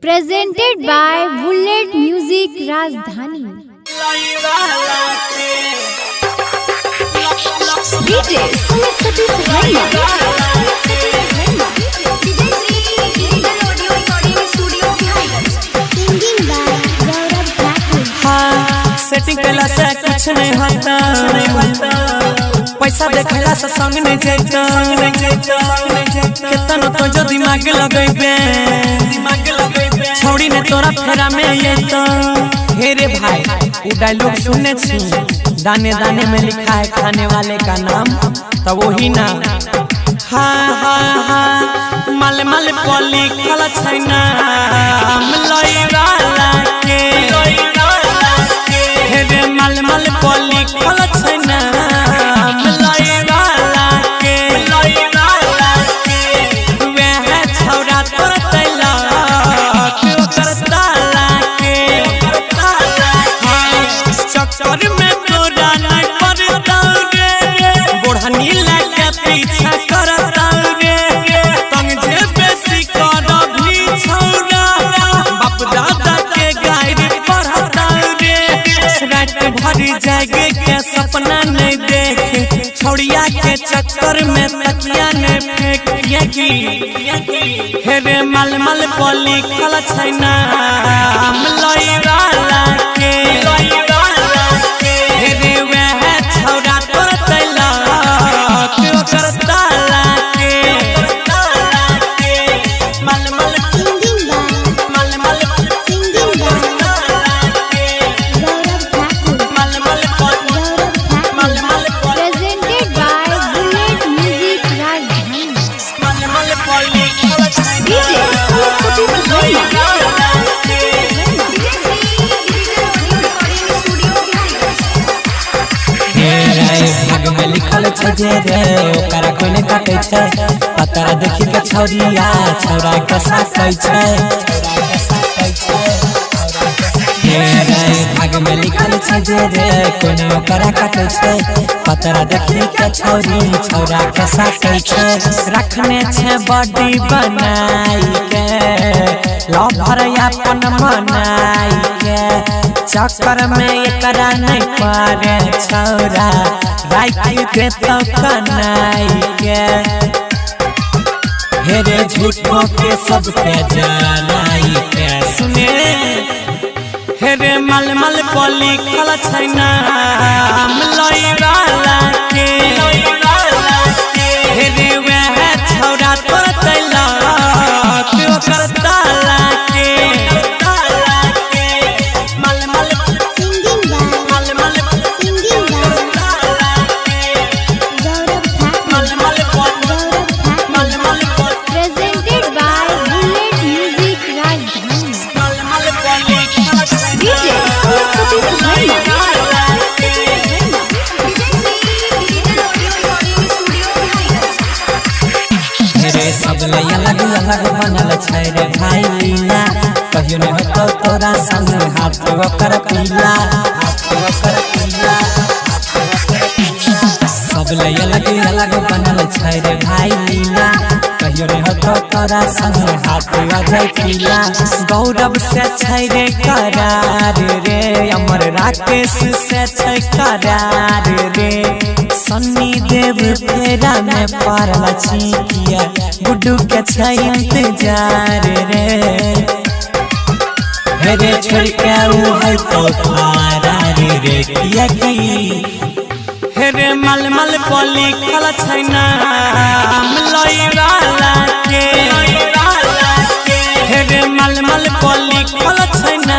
presented by Bullet Music Rajdhani. DJ Sumit Satish Bhaiya. Setting कैला से कुछ नहीं होता, पैसा देखला से संग नहीं जाता, कितना तो जो दिमाग लगैबे छौड़ी ने तोरा फेरा में ये तो हे रे भाई वो डायलॉग सुनने छी दाने दाने में लिखा है खाने वाले का नाम तो वही ना हाँ हाँ हाँ माल माल पॉली खला छैना लइवाला के हे मल मल पॉली खला छैना लइवाला के वे है छौरा तोर तैला तू करताला के चक्कर में तोरा नहीं पड़ता रे बोढ़नी लगे पीछा करता रे तंग जे बेसी कर भी छौरा बाप दादा के गायरी पढ़ता रे रात भरी जागे के सपना नहीं देखे छौड़िया के चक्कर में तकिया ने फेंकिया की हे रे मल मल पॉली खला छैना लइवाला के हे रे वह छौड़ा तोर तैला तू करताला के मल मल मल मल Presented by Bullet Music Rajdhani. DJ Sumit Satish Bhaiya. भाग में लिखल छे जे रे ओकरा कोई नहीं काटे छे पतरा देखी के छौरिया छौरा के साथ कहै छे भाग में लिखल छे जे रे कोई नहीं ओकरा काटे छे पतरा देखी के छौरी छौरा के साथ कहै छे रखने छे बॉडी बनाई के लवर अपन मनाई के चक्कर में एकरा नहीं पारे छौरा राइट दे तो कनाई के हे रे झूठों के सबके जलाई के सुने हे रे मल मल पॉली खला छैना लइवाला के हे रे वह छौरा तोर तैला तू करताला के Presented by Bullet Music Rajdhani. DJ Sumit Satish Bhaiya. रे सब लय अलग अलग बनल छै रे भाई लीला कहियो नहीं होतो तोरा संग हाथ ओकर पीला सब लय अलग अलग बनल छै रे भाई लीला कहियो नहीं होतो तोरा संग हाथ अजय पीला गौरव से छै रे करार रे अमर राकेश से छै करार रे सन्नी देव फेरा में पारला छिकिया गुड्डू के छै इंतजार रे हे रे छोड़ के उ है तो फरार रे किया की हे रे मल मल पॉली खला छैना लइवाला के हे रे मल मल पॉली खला छैना